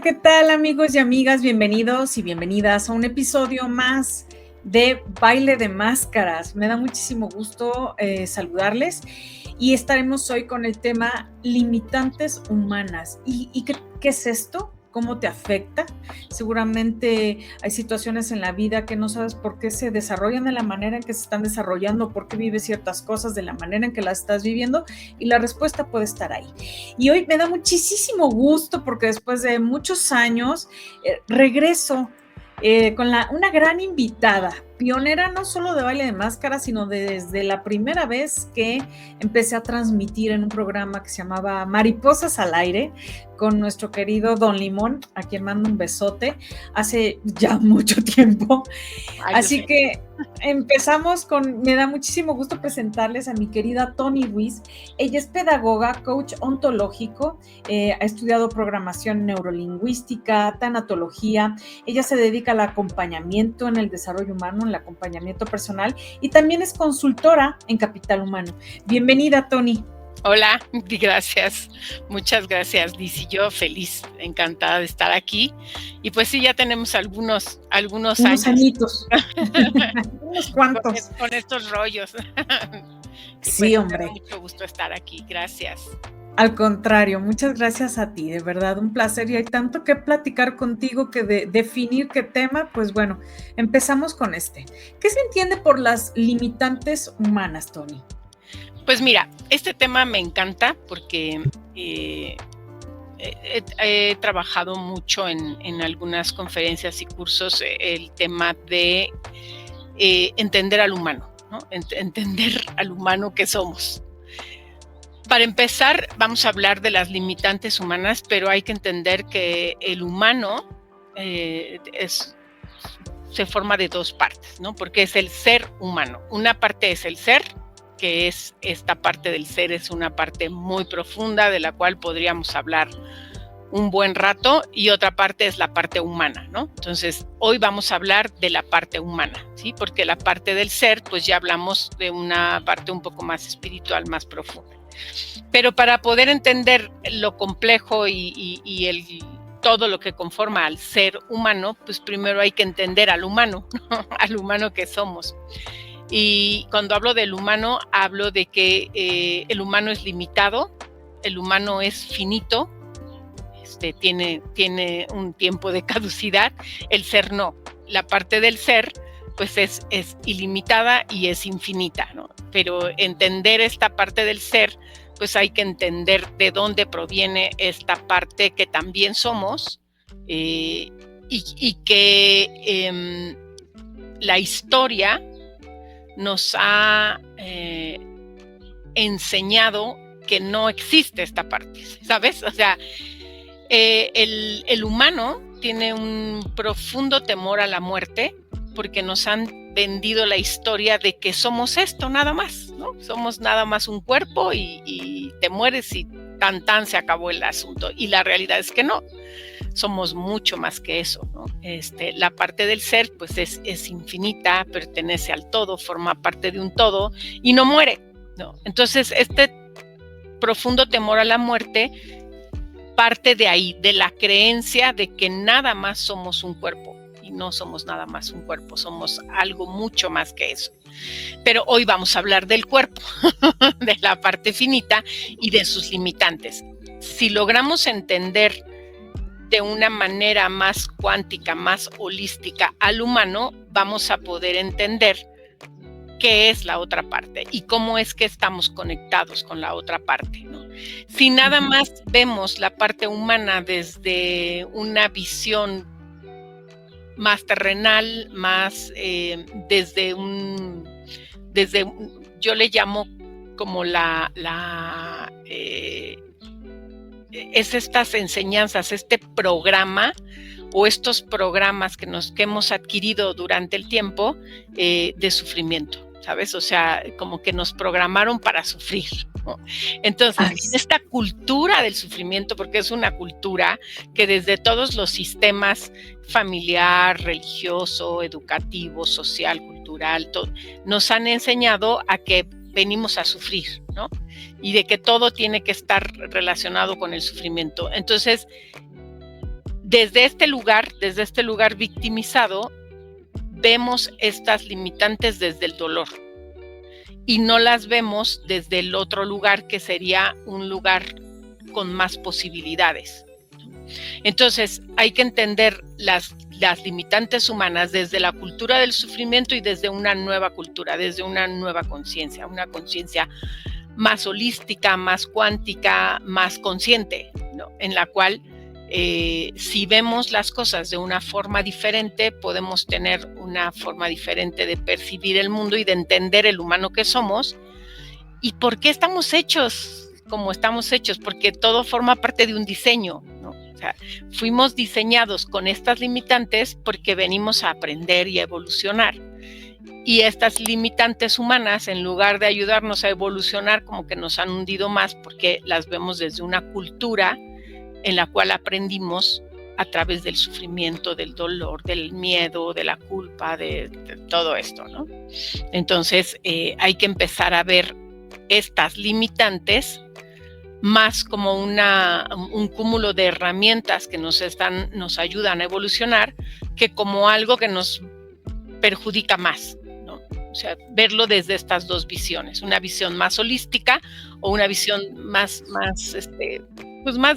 Hola, ¿qué tal amigos y amigas? Bienvenidos y bienvenidas a un episodio más de Baile de Máscaras. Me da muchísimo gusto saludarles y estaremos hoy con el tema limitantes humanas. ¿Y qué es esto? ¿Cómo te afecta? Seguramente hay situaciones en la vida que no sabes por qué se desarrollan de la manera en que se están desarrollando, por qué vives ciertas cosas de la manera en que las estás viviendo, y la respuesta puede estar ahí. Y hoy me da muchísimo gusto porque después de muchos años regreso con una gran invitada, pionera no solo de Baile de Máscaras, sino desde la primera vez que empecé a transmitir en un programa que se llamaba Mariposas al Aire, con nuestro querido Don Limón, a quien mando un besote, hace ya mucho tiempo. Así que empezamos me da muchísimo gusto presentarles a mi querida Toni Ruiz. Ella es pedagoga, coach ontológico, ha estudiado programación neurolingüística, tanatología. Ella se dedica al acompañamiento en el desarrollo humano, en el acompañamiento personal, y también es consultora en capital humano. Bienvenida, Toni. Hola, gracias, muchas gracias, Liz, y yo feliz, encantada de estar aquí. Y pues sí, ya tenemos algunos unos añitos, unos cuantos. Con estos rollos. Sí, pues, hombre. Me da mucho gusto estar aquí, gracias. Al contrario, muchas gracias a ti, de verdad, un placer, y hay tanto que platicar contigo que definir qué tema. Pues bueno, empezamos con este. ¿Qué se entiende por las limitantes humanas, Toni? Pues mira, este tema me encanta porque he trabajado mucho en algunas conferencias y cursos el tema de entender al humano, ¿no? Entender al humano que somos. Para empezar, vamos a hablar de las limitantes humanas, pero hay que entender que el humano se forma de dos partes, ¿no? Porque es el ser humano. Una parte es el ser, que es esta parte del ser, es una parte muy profunda de la cual podríamos hablar un buen rato, y otra parte es la parte humana, ¿no? Entonces, hoy vamos a hablar de la parte humana, ¿sí? Porque la parte del ser, pues ya hablamos de una parte un poco más espiritual, más profunda. Pero para poder entender lo complejo y todo lo que conforma al ser humano, pues primero hay que entender al humano, ¿no? Al humano que somos. Y cuando hablo del humano, hablo de que el humano es limitado, el humano es finito, tiene un tiempo de caducidad, el ser no. La parte del ser, pues es ilimitada y es infinita, ¿no? Pero entender esta parte del ser, pues hay que entender de dónde proviene esta parte que también somos, y que la historia nos ha enseñado que no existe esta parte, ¿sabes? O sea, el humano tiene un profundo temor a la muerte porque nos han vendido la historia de que somos esto nada más, ¿no? Somos nada más un cuerpo y te mueres y tan se acabó el asunto. Y la realidad es que no. Somos mucho más que eso, ¿no? La parte del ser, pues es infinita, pertenece al todo, forma parte de un todo y no muere, ¿no? Entonces, este profundo temor a la muerte parte de ahí, de la creencia de que nada más somos un cuerpo, y no somos nada más un cuerpo, somos algo mucho más que eso. Pero hoy vamos a hablar del cuerpo, de la parte finita y de sus limitantes. Si logramos entender de una manera más cuántica, más holística al humano, vamos a poder entender qué es la otra parte y cómo es que estamos conectados con la otra parte, ¿no? Si nada más vemos la parte humana desde una visión más terrenal, más yo le llamo como es estas enseñanzas, este programa o estos programas que hemos adquirido durante el tiempo de sufrimiento, ¿sabes? O sea, como que nos programaron para sufrir, ¿no? Entonces, esta cultura del sufrimiento, porque es una cultura que desde todos los sistemas familiar, religioso, educativo, social, cultural, todo, nos han enseñado a que venimos a sufrir, ¿no? Y de que todo tiene que estar relacionado con el sufrimiento. Entonces, desde este lugar victimizado, vemos estas limitantes desde el dolor y no las vemos desde el otro lugar, que sería un lugar con más posibilidades. Entonces, hay que entender las limitantes humanas desde la cultura del sufrimiento y desde una nueva cultura, desde una nueva conciencia, una conciencia más holística, más cuántica, más consciente, ¿no? En la cual si vemos las cosas de una forma diferente, podemos tener una forma diferente de percibir el mundo y de entender el humano que somos y por qué estamos hechos como estamos hechos, porque todo forma parte de un diseño, ¿no? O sea, fuimos diseñados con estas limitantes porque venimos a aprender y a evolucionar. Y estas limitantes humanas, en lugar de ayudarnos a evolucionar, como que nos han hundido más porque las vemos desde una cultura en la cual aprendimos a través del sufrimiento, del dolor, del miedo, de la culpa, de todo esto, ¿no? Entonces, hay que empezar a ver estas limitantes más como un cúmulo de herramientas que nos ayudan a evolucionar, que como algo que nos perjudica más, ¿no? O sea, verlo desde estas dos visiones, una visión más holística o una visión más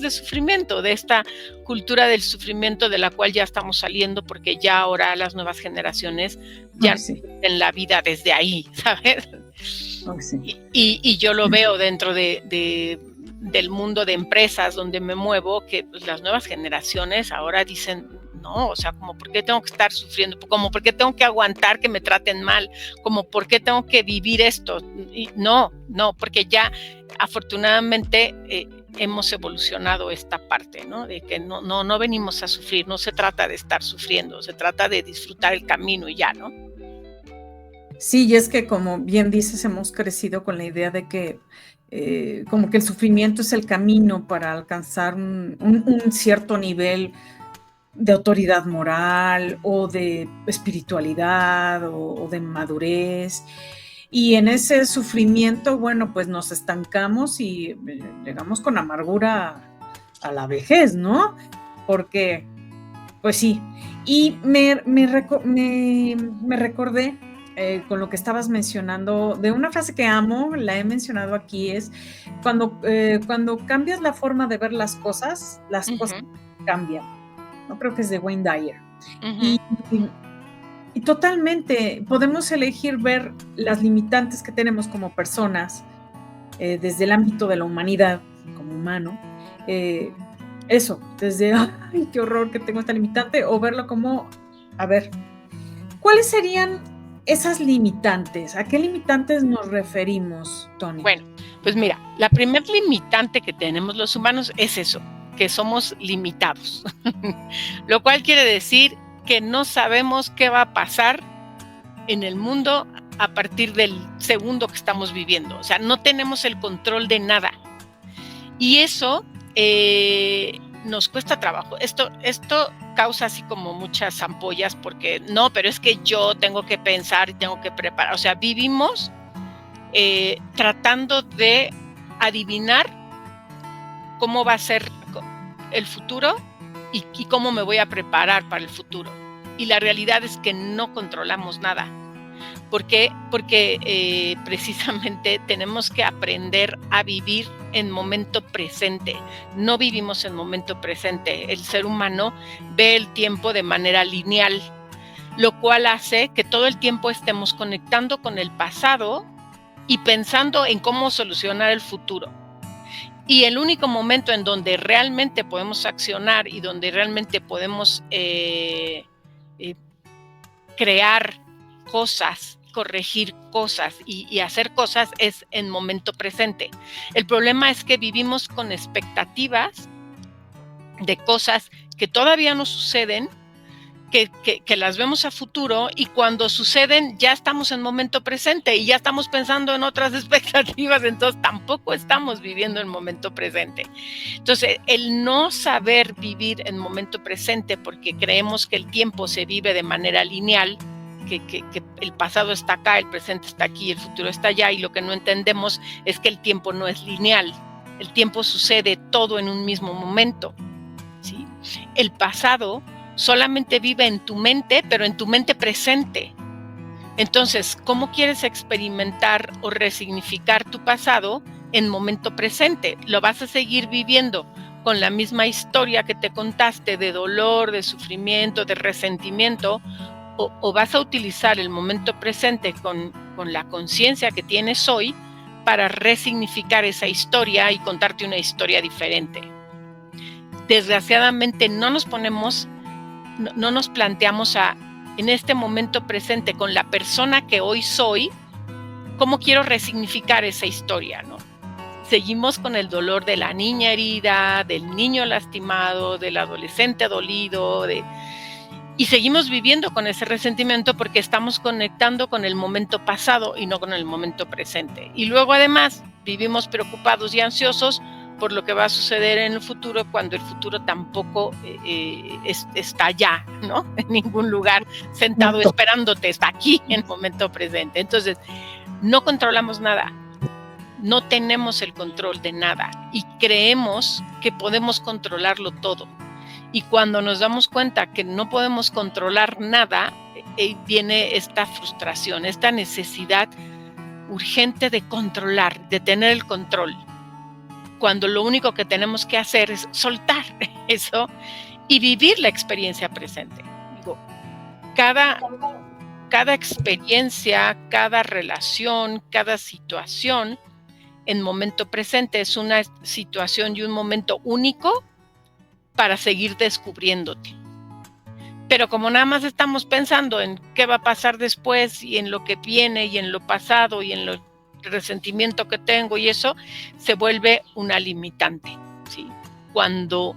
de sufrimiento, de esta cultura del sufrimiento de la cual ya estamos saliendo, porque ya ahora las nuevas generaciones ya en la vida desde ahí, ¿sabes? Y yo lo veo dentro del mundo de empresas donde me muevo, que pues, las nuevas generaciones ahora dicen, no, o sea, como por qué tengo que estar sufriendo, como por qué tengo que aguantar que me traten mal, como por qué tengo que vivir esto. Y no, porque ya afortunadamente hemos evolucionado esta parte, ¿no? De que no venimos a sufrir, no se trata de estar sufriendo, se trata de disfrutar el camino y ya, ¿no? Sí, y es que como bien dices, hemos crecido con la idea de que como que el sufrimiento es el camino para alcanzar un cierto nivel de autoridad moral o de espiritualidad o de madurez. Y en ese sufrimiento, bueno, pues nos estancamos y llegamos con amargura a la vejez, ¿no? Porque, pues sí. Y me recordé con lo que estabas mencionando, de una frase que amo, la he mencionado aquí, es cuando cambias la forma de ver las cosas cambian. No creo que es de Wayne Dyer. Y totalmente, podemos elegir ver las limitantes que tenemos como personas desde el ámbito de la humanidad, como humano, eso, desde, ay, qué horror que tengo esta limitante, o verlo como, a ver, ¿cuáles serían esas limitantes? ¿A qué limitantes nos referimos, Tony? Bueno, pues mira, la primer limitante que tenemos los humanos es eso, que somos limitados, lo cual quiere decir que no sabemos qué va a pasar en el mundo a partir del segundo que estamos viviendo. O sea, no tenemos el control de nada. Y eso nos cuesta trabajo. Esto causa así como muchas ampollas porque no, pero es que yo tengo que pensar y tengo que preparar. O sea, vivimos tratando de adivinar cómo va a ser el futuro y cómo me voy a preparar para el futuro. Y la realidad es que no controlamos nada. ¿Por qué? Porque precisamente tenemos que aprender a vivir en momento presente. No vivimos en momento presente. El ser humano ve el tiempo de manera lineal, lo cual hace que todo el tiempo estemos conectando con el pasado y pensando en cómo solucionar el futuro. Y el único momento en donde realmente podemos accionar y donde realmente podemos crear cosas, corregir cosas y hacer cosas es en momento presente. El problema es que vivimos con expectativas de cosas que todavía no suceden, que las vemos a futuro, y cuando suceden ya estamos en momento presente y ya estamos pensando en otras expectativas, entonces tampoco estamos viviendo el momento presente. Entonces, el no saber vivir en momento presente porque creemos que el tiempo se vive de manera lineal, que el pasado está acá, el presente está aquí, el futuro está allá, y lo que no entendemos es que el tiempo no es lineal. El tiempo sucede todo en un mismo momento, ¿sí? el pasado solamente vive en tu mente, pero en tu mente presente. Entonces, ¿cómo quieres experimentar o resignificar tu pasado en momento presente? ¿Lo vas a seguir viviendo con la misma historia que te contaste de dolor, de sufrimiento, de resentimiento? ¿O vas a utilizar el momento presente con la conciencia que tienes hoy para resignificar esa historia y contarte una historia diferente? Desgraciadamente no nos planteamos en este momento presente con la persona que hoy soy, ¿cómo quiero resignificar esa historia, ¿no? Seguimos con el dolor de la niña herida, del niño lastimado, del adolescente dolido, y seguimos viviendo con ese resentimiento porque estamos conectando con el momento pasado y no con el momento presente. Y luego además vivimos preocupados y ansiosos por lo que va a suceder en el futuro, cuando el futuro tampoco está allá, ¿no? En ningún lugar sentado esperándote, está aquí en el momento presente. Entonces, no controlamos nada, no tenemos el control de nada y creemos que podemos controlarlo todo. Y cuando nos damos cuenta que no podemos controlar nada, viene esta frustración, esta necesidad urgente de controlar, de tener el control, cuando lo único que tenemos que hacer es soltar eso y vivir la experiencia presente. Digo, cada experiencia, cada relación, cada situación en momento presente es una situación y un momento único para seguir descubriéndote. Pero como nada más estamos pensando en qué va a pasar después y en lo que viene y en lo pasado y en el resentimiento que tengo y eso, se vuelve una limitante, ¿sí? Cuando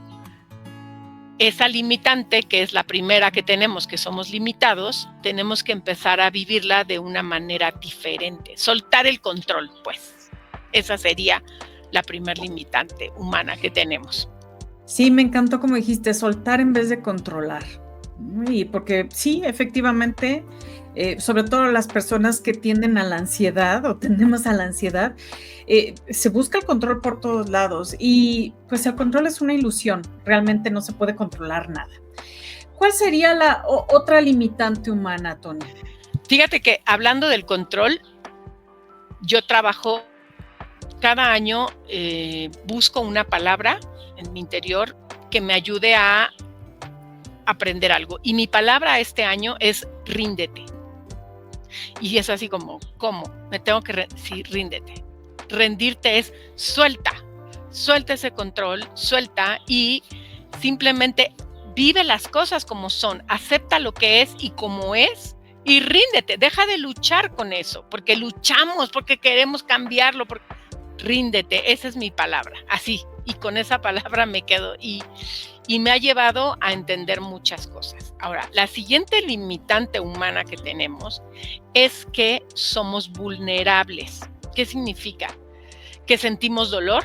esa limitante, que es la primera que tenemos, que somos limitados, tenemos que empezar a vivirla de una manera diferente. Soltar el control, pues. Esa sería la primer limitante humana que tenemos. Sí, me encantó como dijiste, soltar en vez de controlar. Y porque sí, efectivamente, sobre todo las personas que tienden a la ansiedad o tendemos a la ansiedad, se busca el control por todos lados y pues el control es una ilusión, realmente no se puede controlar nada. ¿Cuál sería la otra limitante humana, Tony? Fíjate que hablando del control, yo trabajo cada año, busco una palabra en mi interior que me ayude a aprender algo. Y mi palabra este año es ríndete. Y es así como, ¿cómo? Me tengo que sí, ríndete. Rendirte es suelta ese control, suelta y simplemente vive las cosas como son, acepta lo que es y como es y ríndete, deja de luchar con eso, porque luchamos, porque queremos cambiarlo, ríndete, esa es mi palabra, así, y con esa palabra me quedo y me ha llevado a entender muchas cosas. Ahora, la siguiente limitante humana que tenemos es que somos vulnerables. ¿Qué significa? Que sentimos dolor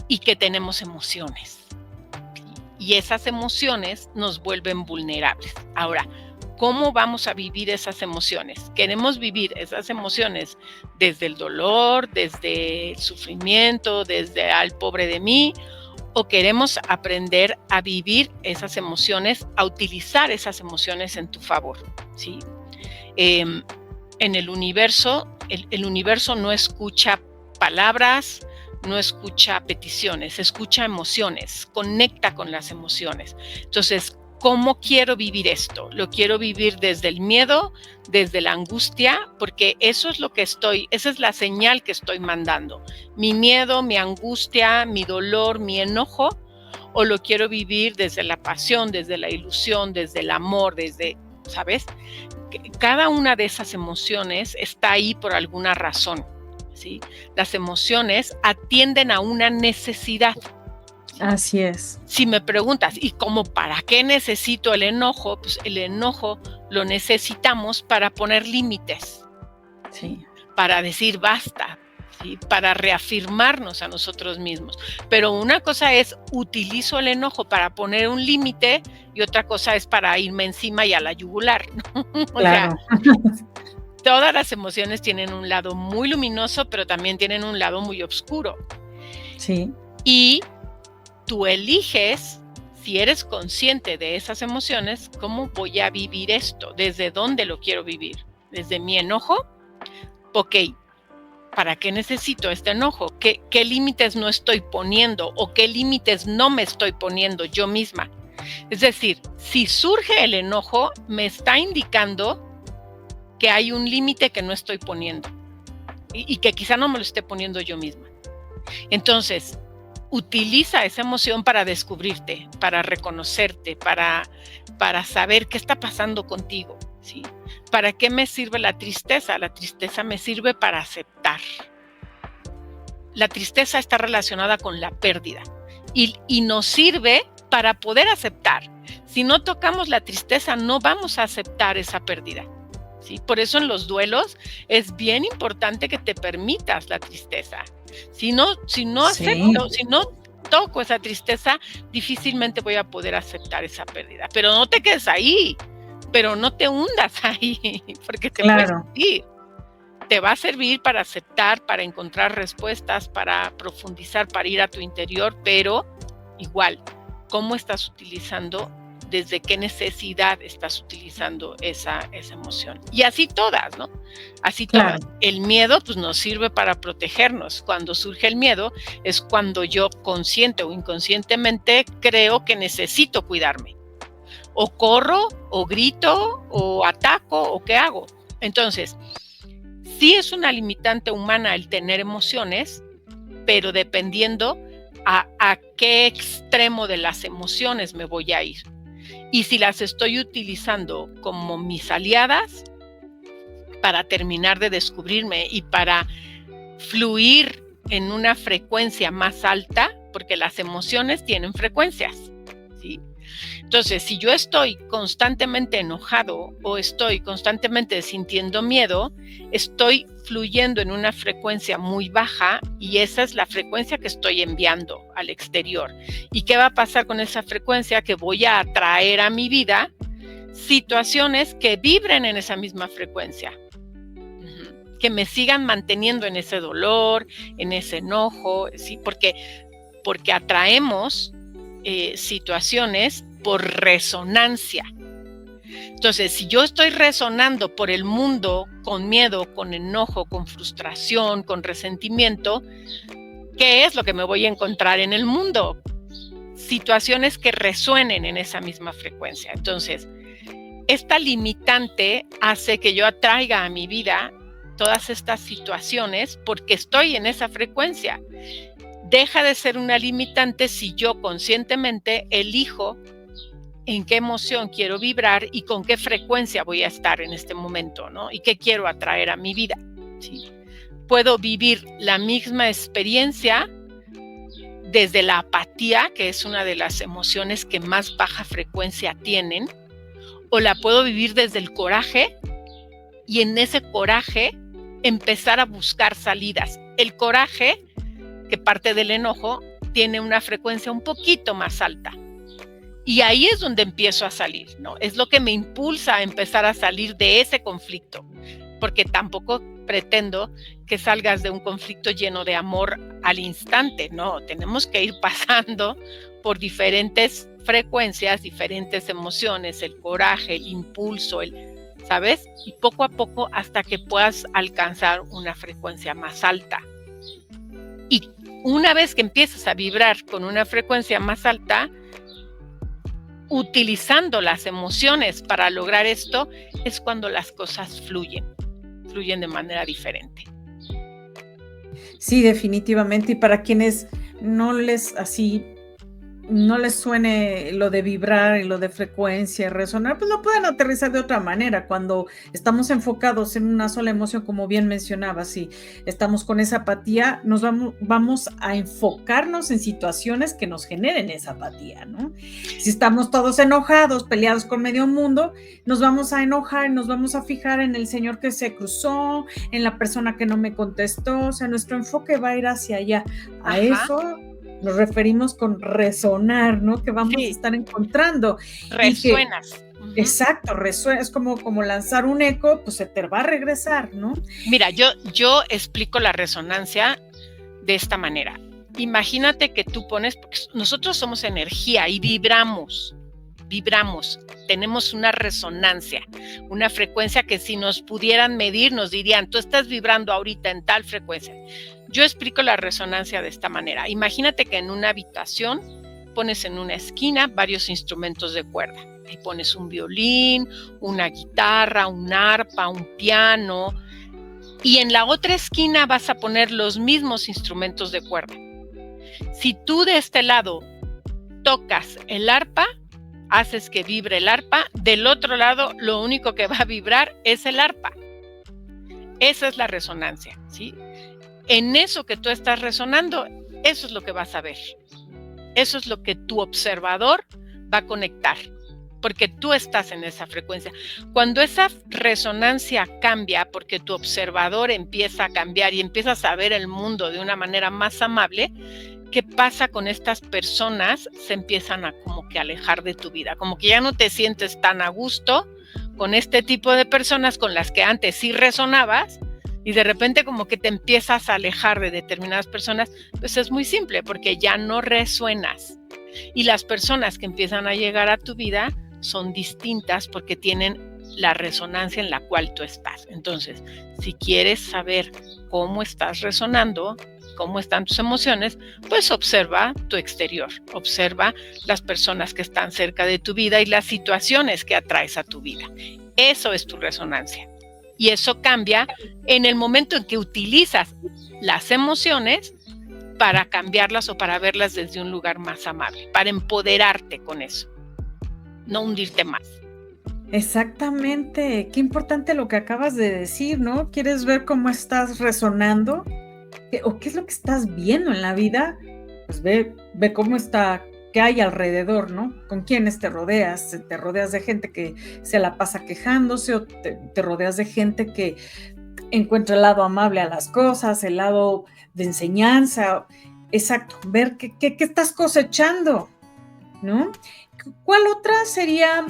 y que tenemos emociones. Y esas emociones nos vuelven vulnerables. Ahora, ¿cómo vamos a vivir esas emociones? ¿Queremos vivir esas emociones desde el dolor, desde el sufrimiento, desde al pobre de mí? ¿O queremos aprender a vivir esas emociones, a utilizar esas emociones en tu favor? ¿Sí? En el universo, el universo no escucha palabras, no escucha peticiones, escucha emociones, conecta con las emociones. Entonces, ¿cómo quiero vivir esto? Lo quiero vivir desde el miedo, desde la angustia, porque eso es lo que esa es la señal que estoy mandando. Mi miedo, mi angustia, mi dolor, mi enojo, o lo quiero vivir desde la pasión, desde la ilusión, desde el amor, ¿sabes? Cada una de esas emociones está ahí por alguna razón, ¿sí? Las emociones atienden a una necesidad. Así es. Si me preguntas, ¿y cómo para qué necesito el enojo? Pues el enojo lo necesitamos para poner límites, sí, para decir basta, ¿sí? Para reafirmarnos a nosotros mismos. Pero una cosa es, utilizo el enojo para poner un límite y otra cosa es para irme encima y a la yugular, ¿no? Claro. O sea, todas las emociones tienen un lado muy luminoso, pero también tienen un lado muy oscuro. Sí. Y tú eliges si eres consciente de esas emociones, ¿cómo voy a vivir esto? ¿Desde dónde lo quiero vivir? ¿Desde mi enojo? Ok, ¿para qué necesito este enojo? ¿Qué límites no estoy poniendo o qué límites no me estoy poniendo yo misma? Es decir, si surge el enojo, me está indicando que hay un límite que no estoy poniendo y que quizá no me lo esté poniendo yo misma. Entonces, utiliza esa emoción para descubrirte, para reconocerte, para saber qué está pasando contigo, ¿sí? ¿Para qué me sirve la tristeza? La tristeza me sirve para aceptar. La tristeza está relacionada con la pérdida y nos sirve para poder aceptar. Si no tocamos la tristeza, no vamos a aceptar esa pérdida, ¿sí? Por eso en los duelos es bien importante que te permitas la tristeza. Si no acepto, si no toco esa tristeza, difícilmente voy a poder aceptar esa pérdida. Pero no te quedes ahí, pero no te hundas ahí, porque te puedes hundir. Te va a servir para aceptar, para encontrar respuestas, para profundizar, para ir a tu interior, pero igual, ¿cómo estás utilizando? ¿Desde qué necesidad estás utilizando esa emoción? Y así todas, ¿no? Así todas. El miedo, pues, nos sirve para protegernos. Cuando surge el miedo es cuando yo consciente o inconscientemente creo que necesito cuidarme. O corro, o grito, o ataco, o ¿qué hago? Entonces, sí es una limitante humana el tener emociones, pero dependiendo a qué extremo de las emociones me voy a ir. Y si las estoy utilizando como mis aliadas para terminar de descubrirme y para fluir en una frecuencia más alta, porque las emociones tienen frecuencias, ¿sí? Entonces, si yo estoy constantemente enojado o estoy constantemente sintiendo miedo, estoy fluyendo en una frecuencia muy baja y esa es la frecuencia que estoy enviando al exterior. ¿Y qué va a pasar con esa frecuencia? Que voy a atraer a mi vida situaciones que vibren en esa misma frecuencia, que me sigan manteniendo en ese dolor, en ese enojo, ¿sí? Porque atraemos situaciones por resonancia. Entonces, si yo estoy resonando por el mundo con miedo, con enojo, con frustración, con resentimiento, ¿qué es lo que me voy a encontrar en el mundo? Situaciones que resuenen en esa misma frecuencia. Entonces, esta limitante hace que yo atraiga a mi vida todas estas situaciones porque estoy en esa frecuencia. Deja de ser una limitante si yo conscientemente elijo en qué emoción quiero vibrar y con qué frecuencia voy a estar en este momento, ¿no? Y qué quiero atraer a mi vida, ¿sí? Puedo vivir la misma experiencia desde la apatía, que es una de las emociones que más baja frecuencia tienen, o la puedo vivir desde el coraje y en ese coraje empezar a buscar salidas. El coraje, que parte del enojo, tiene una frecuencia un poquito más alta. Y ahí es donde empiezo a salir, ¿no? Es lo que me impulsa a empezar a salir de ese conflicto, porque tampoco pretendo que salgas de un conflicto lleno de amor al instante, no, tenemos que ir pasando por diferentes frecuencias, diferentes emociones, el coraje, el impulso, ¿sabes? Y poco a poco hasta que puedas alcanzar una frecuencia más alta. Y una vez que empiezas a vibrar con una frecuencia más alta, utilizando las emociones para lograr esto, es cuando las cosas fluyen de manera diferente. Sí, definitivamente. Y para quienes no les suene lo de vibrar y lo de frecuencia, resonar, pues lo pueden aterrizar de otra manera. Cuando estamos enfocados en una sola emoción, como bien mencionabas, si estamos con esa apatía, nos vamos a enfocarnos en situaciones que nos generen esa apatía, ¿no? Si estamos todos enojados, peleados con medio mundo, nos vamos a enojar, nos vamos a fijar en el señor que se cruzó, en la persona que no me contestó, o sea, nuestro enfoque va a ir hacia allá. A eso nos referimos con resonar, ¿no? Que vamos a estar encontrando. Resuenas. Exacto, resuena, es como lanzar un eco, pues se te va a regresar, ¿no? Mira, yo explico la resonancia de esta manera. imagínate que tú pones, porque nosotros somos energía y vibramos, tenemos una resonancia, una frecuencia que si nos pudieran medir nos dirían, tú estás vibrando ahorita en tal frecuencia. Yo explico la resonancia de esta manera. Imagínate que en una habitación pones en una esquina varios instrumentos de cuerda. Ahí pones un violín, una guitarra, un arpa, un piano, y en la otra esquina vas a poner los mismos instrumentos de cuerda. Si tú de este lado tocas el arpa, haces que vibre el arpa, del otro lado lo único que va a vibrar es el arpa. Esa es la resonancia, ¿sí? En eso que tú estás resonando, eso es lo que vas a ver. Eso es lo que tu observador va a conectar, porque tú estás en esa frecuencia. Cuando esa resonancia cambia, porque tu observador empieza a cambiar y empiezas a ver el mundo de una manera más amable, ¿qué pasa con estas personas? Se empiezan a como que alejar de tu vida, como que ya no te sientes tan a gusto con este tipo de personas con las que antes sí resonabas, y de repente como que te empiezas a alejar de determinadas personas. Pues es muy simple, porque ya no resuenas. Y las personas que empiezan a llegar a tu vida son distintas porque tienen la resonancia en la cual tú estás. Entonces, si quieres saber cómo estás resonando, cómo están tus emociones, pues observa tu exterior, observa las personas que están cerca de tu vida y las situaciones que atraes a tu vida. Eso es tu resonancia. Y eso cambia en el momento en que utilizas las emociones para cambiarlas o para verlas desde un lugar más amable, para empoderarte con eso, no hundirte más. Exactamente, qué importante lo que acabas de decir, ¿no? ¿Quieres ver cómo estás resonando? ¿O qué es lo que estás viendo en la vida? Pues ve cómo está, qué hay alrededor, ¿no? ¿Con quiénes te rodeas? ¿Te rodeas de gente que se la pasa quejándose o te rodeas de gente que encuentra el lado amable a las cosas, el lado de enseñanza? Exacto, ver qué estás cosechando, ¿no? ¿Cuál otra sería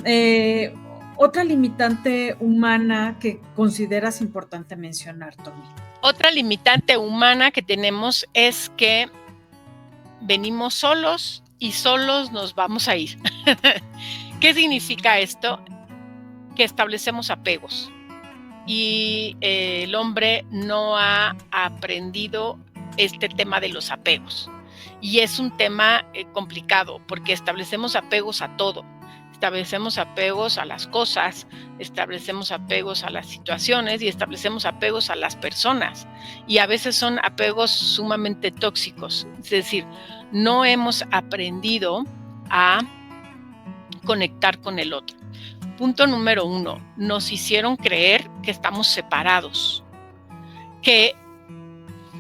otra limitante humana que consideras importante mencionar, Tony? Otra limitante humana que tenemos es que venimos solos y solos nos vamos a ir. ¿Qué significa esto? Que establecemos apegos y el hombre no ha aprendido este tema de los apegos. Y es un tema complicado porque establecemos apegos a todo. Establecemos apegos a las cosas, establecemos apegos a las situaciones y establecemos apegos a las personas. Y a veces son apegos sumamente tóxicos. Es decir, no hemos aprendido a conectar con el otro. Punto número 1, nos hicieron creer que estamos separados, que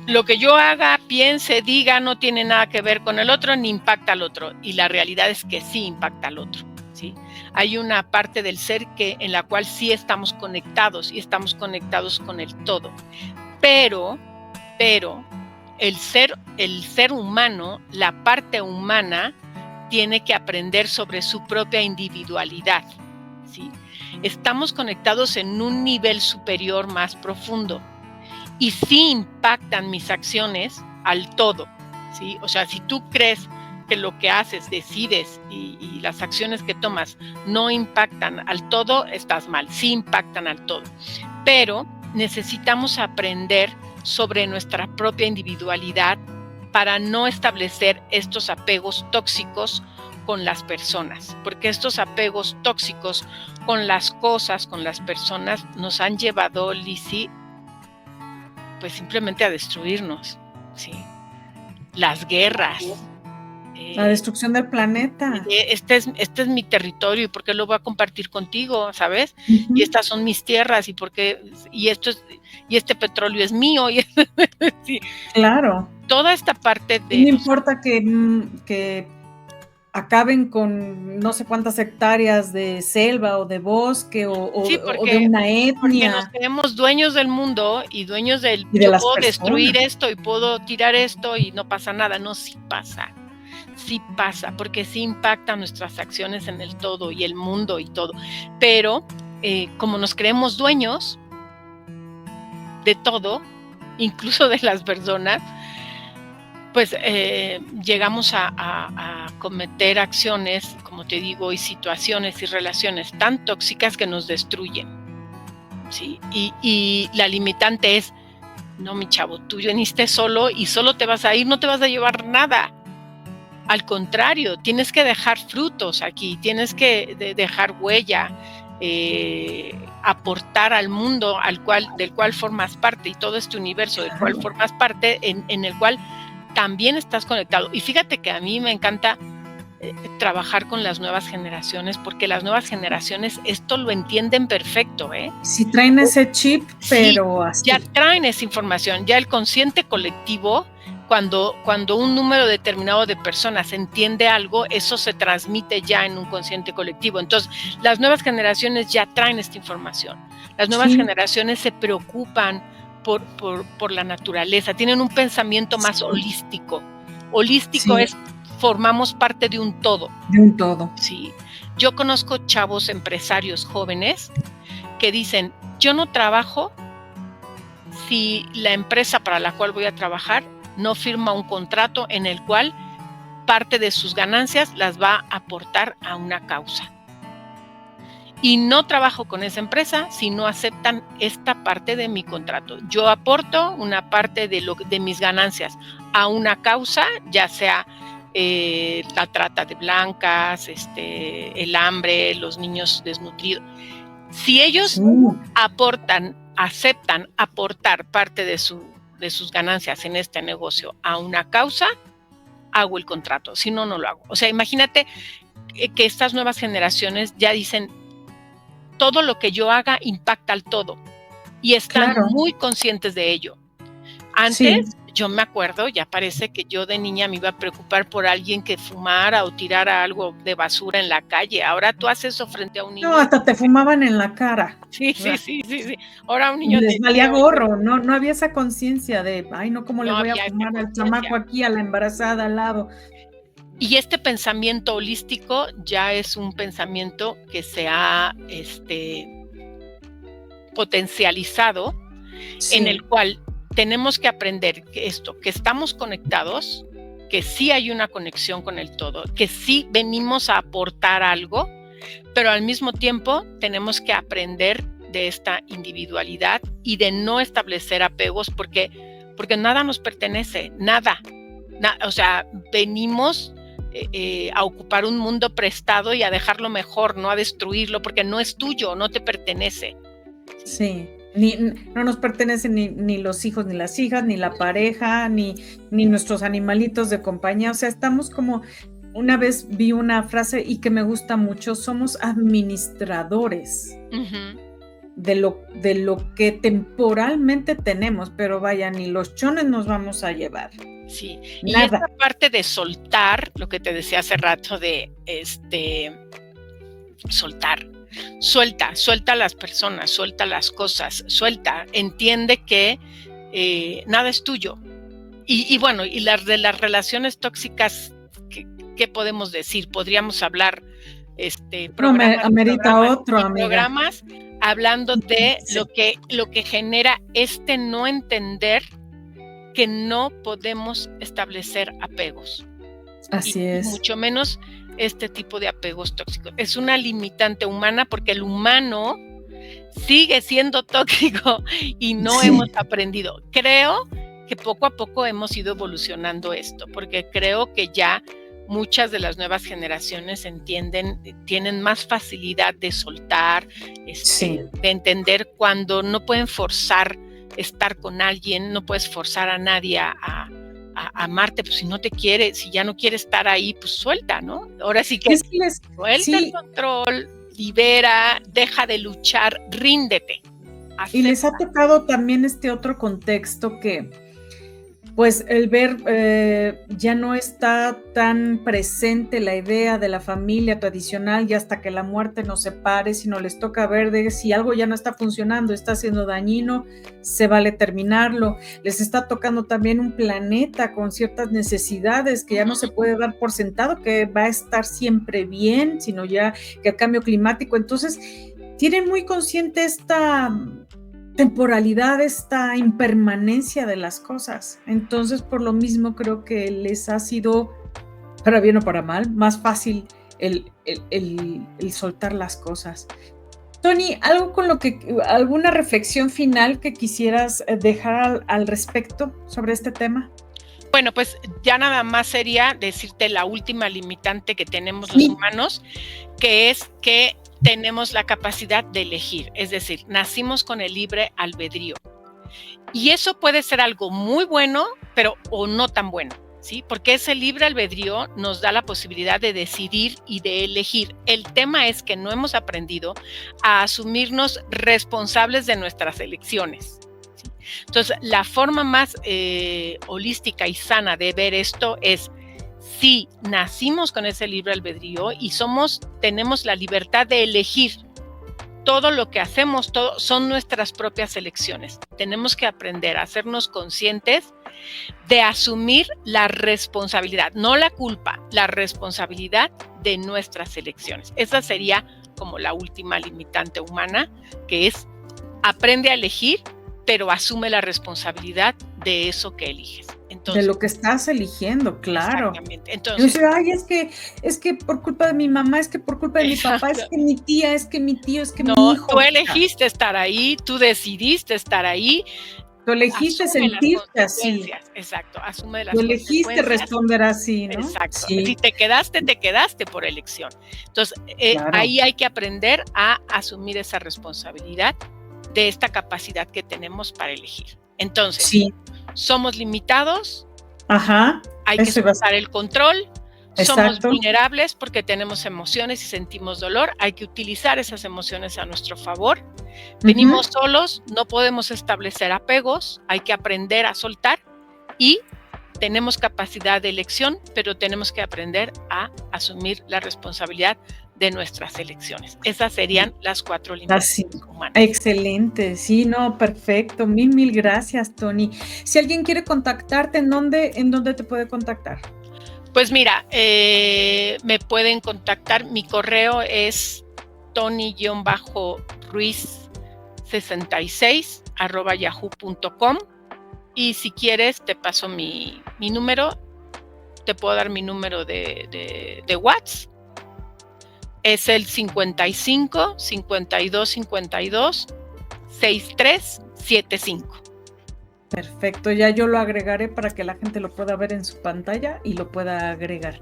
lo que yo haga, piense, diga, no tiene nada que ver con el otro ni impacta al otro. Y la realidad es que sí impacta al otro, ¿sí? Hay una parte del ser en la cual sí estamos conectados y estamos conectados con el todo. Pero el ser humano, la parte humana, tiene que aprender sobre su propia individualidad, ¿sí? Estamos conectados en un nivel superior más profundo. Y sí impactan mis acciones al todo, ¿sí? O sea, si tú crees que lo que haces, decides y las acciones que tomas no impactan al todo, estás mal. Sí impactan al todo. Pero necesitamos aprender sobre nuestra propia individualidad para no establecer estos apegos tóxicos con las personas, porque estos apegos tóxicos con las cosas, con las personas, nos han llevado, Lizzy, pues simplemente a destruirnos, ¿sí? Las guerras. La destrucción del planeta. Este es mi territorio, ¿y por qué lo voy a compartir contigo, sabes? Uh-huh. Y estas son mis tierras, y este petróleo es mío. Sí. Claro. Toda esta parte de... No importa que acaben con no sé cuántas hectáreas de selva o de bosque o de una etnia. Porque nos creemos dueños del mundo y dueños del... Y de yo las puedo personas. destruir esto y puedo tirar esto y no pasa nada. No, sí pasa. Sí pasa, porque sí impactan nuestras acciones en el todo y el mundo y todo. Pero como nos creemos dueños de todo, incluso de las personas, pues llegamos a cometer acciones, como te digo, y situaciones y relaciones tan tóxicas que nos destruyen, ¿sí? Y la limitante es, no, mi chavo, tú viniste solo y solo te vas a ir, no te vas a llevar nada. Al contrario, tienes que dejar frutos aquí, tienes que dejar huella, aportar al mundo del cual formas parte, y todo este universo del cual formas parte, en el cual también estás conectado. Y fíjate que a mí me encanta trabajar con las nuevas generaciones, porque las nuevas generaciones esto lo entienden perfecto, ¿eh? Sí traen ese chip, pero sí, así. ya traen esa información, ya el consciente colectivo, cuando un número determinado de personas entiende algo, eso se transmite ya en un consciente colectivo. Entonces, las nuevas generaciones ya traen esta información. Las nuevas generaciones se preocupan por la naturaleza, tienen un pensamiento más holístico. Holístico es, formamos parte de un todo. De un todo. Sí. Yo conozco chavos empresarios jóvenes que dicen, yo no trabajo si la empresa para la cual voy a trabajar no firma un contrato en el cual parte de sus ganancias las va a aportar a una causa. Y no trabajo con esa empresa si no aceptan esta parte de mi contrato. Yo aporto una parte de mis ganancias a una causa, ya sea la trata de blancas, el hambre, los niños desnutridos. Si ellos aceptan aportar parte de sus ganancias en este negocio a una causa, hago el contrato, si no, no lo hago. O sea, imagínate que estas nuevas generaciones ya dicen, todo lo que yo haga impacta al todo, y están muy conscientes de ello. Antes, yo me acuerdo, ya parece que yo de niña me iba a preocupar por alguien que fumara o tirara algo de basura en la calle. Ahora tú haces eso frente a un niño. No, hasta te fumaban en la cara. Sí. Ahora un niño les valía gorro, no había esa conciencia de, ay, no, ¿cómo le voy a fumar al chamaco aquí, a la embarazada al lado? Y este pensamiento holístico ya es un pensamiento que se ha potencializado, en el cual tenemos que aprender que estamos conectados, que sí hay una conexión con el todo, que sí venimos a aportar algo, pero al mismo tiempo tenemos que aprender de esta individualidad y de no establecer apegos, porque nada nos pertenece, nada. O sea, venimos a ocupar un mundo prestado y a dejarlo mejor, no a destruirlo, porque no es tuyo, no te pertenece. Sí. No nos pertenecen ni los hijos, ni las hijas, ni la pareja, ni nuestros animalitos de compañía. O sea, estamos como, una vez vi una frase y que me gusta mucho, somos administradores de lo que temporalmente tenemos, pero vaya, ni los chones nos vamos a llevar. Sí, nada. Y esta parte de soltar, lo que te decía hace rato de soltar. Suelta a las personas, suelta las cosas, entiende que nada es tuyo. Y bueno, y de las relaciones tóxicas, ¿qué podemos decir? Podríamos hablar programas hablando de lo que genera no entender que no podemos establecer apegos. Así es. Mucho menos este tipo de apegos tóxicos. Es una limitante humana, porque el humano sigue siendo tóxico y no hemos aprendido. Creo que poco a poco hemos ido evolucionando esto, porque creo que ya muchas de las nuevas generaciones tienen más facilidad de soltar, de entender cuando no pueden forzar estar con alguien, no puedes forzar a nadie a amarte, pues si no te quiere, si ya no quiere estar ahí, pues suelta, ¿no? Ahora sí que suelta el control, libera, deja de luchar, ríndete. Acepta. Y les ha tocado también este otro contexto que, pues, el ver ya no está tan presente la idea de la familia tradicional, y hasta que la muerte nos separe, sino les toca ver de si algo ya no está funcionando, está siendo dañino, se vale terminarlo. Les está tocando también un planeta con ciertas necesidades que ya no se puede dar por sentado que va a estar siempre bien, sino ya que el cambio climático. Entonces, tienen muy consciente temporalidad, esta impermanencia de las cosas. Entonces, por lo mismo, creo que les ha sido, para bien o para mal, más fácil el soltar las cosas. Tony, alguna reflexión final que quisieras dejar al respecto sobre este tema. Bueno, pues ya nada más sería decirte la última limitante que tenemos los humanos, que es que tenemos la capacidad de elegir, es decir, nacimos con el libre albedrío. Y eso puede ser algo muy bueno, pero o no tan bueno, ¿sí? Porque ese libre albedrío nos da la posibilidad de decidir y de elegir. El tema es que no hemos aprendido a asumirnos responsables de nuestras elecciones. Entonces, la forma más holística y sana de ver esto es, si nacimos con ese libre albedrío y tenemos la libertad de elegir todo lo que hacemos, son nuestras propias elecciones. Tenemos que aprender a hacernos conscientes de asumir la responsabilidad, no la culpa, la responsabilidad de nuestras elecciones. Esa sería como la última limitante humana, que es aprende a elegir, pero asume la responsabilidad de eso que eliges. Entonces, de lo que estás eligiendo, claro. Exactamente. Entonces, ay, es que por culpa de mi mamá, es que por culpa de mi papá, es que mi tía, es que mi tío, es que mi hijo. Tú elegiste estar ahí, tú decidiste estar ahí. Tú elegiste sentirte así. Exacto, asume las consecuencias. Tú elegiste responder así, ¿no? Exacto. Sí. Si te quedaste por elección. Entonces, claro, ahí hay que aprender a asumir esa responsabilidad de esta capacidad que tenemos para elegir. Entonces, sí, somos limitados, hay que soltar el control, somos vulnerables porque tenemos emociones y sentimos dolor, hay que utilizar esas emociones a nuestro favor. Venimos solos, no podemos establecer apegos, hay que aprender a soltar y tenemos capacidad de elección, pero tenemos que aprender a asumir la responsabilidad de nuestras elecciones. Esas serían las 4 limitaciones humanas. Excelente, sí, no, perfecto. Mil gracias, Tony. Si alguien quiere contactarte, ¿en dónde te puede contactar? Pues mira, me pueden contactar, mi correo es tony-ruiz66@yahoo.com y si quieres te paso mi número, te puedo dar mi número de WhatsApp. Es el 55 52 52 63 75. Perfecto, ya yo lo agregaré para que la gente lo pueda ver en su pantalla y lo pueda agregar.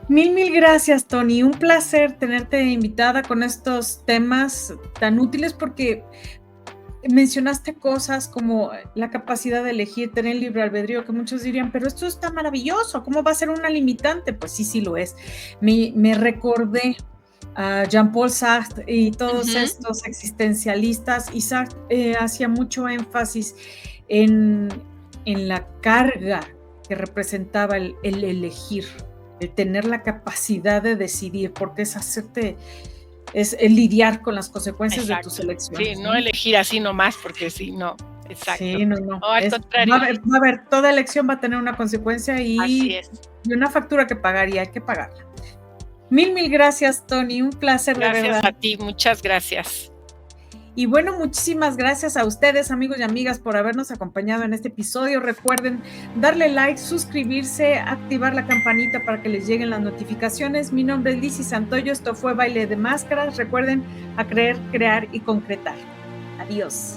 Mil gracias, Tony. Un placer tenerte invitada con estos temas tan útiles porque mencionaste cosas como la capacidad de elegir, tener libre albedrío, que muchos dirían, pero esto está maravilloso, ¿cómo va a ser una limitante? Pues sí lo es. Me recordé a Jean-Paul Sartre y todos estos existencialistas, y Sartre hacía mucho énfasis en la carga que representaba el elegir, el tener la capacidad de decidir, porque es el lidiar con las consecuencias de tus elecciones. Sí, no elegir así nomás, porque sí, no, exacto. Sí, no. Al contrario. Va a haber, toda elección va a tener una consecuencia y una factura que pagar, y hay que pagarla. Mil gracias, Tony, un placer, de verdad. Gracias a ti, muchas gracias. Y bueno, muchísimas gracias a ustedes, amigos y amigas, por habernos acompañado en este episodio. Recuerden darle like, suscribirse, activar la campanita para que les lleguen las notificaciones. Mi nombre es Lizzy Santoyo, esto fue Baile de Máscaras. Recuerden, a creer, crear y concretar. Adiós.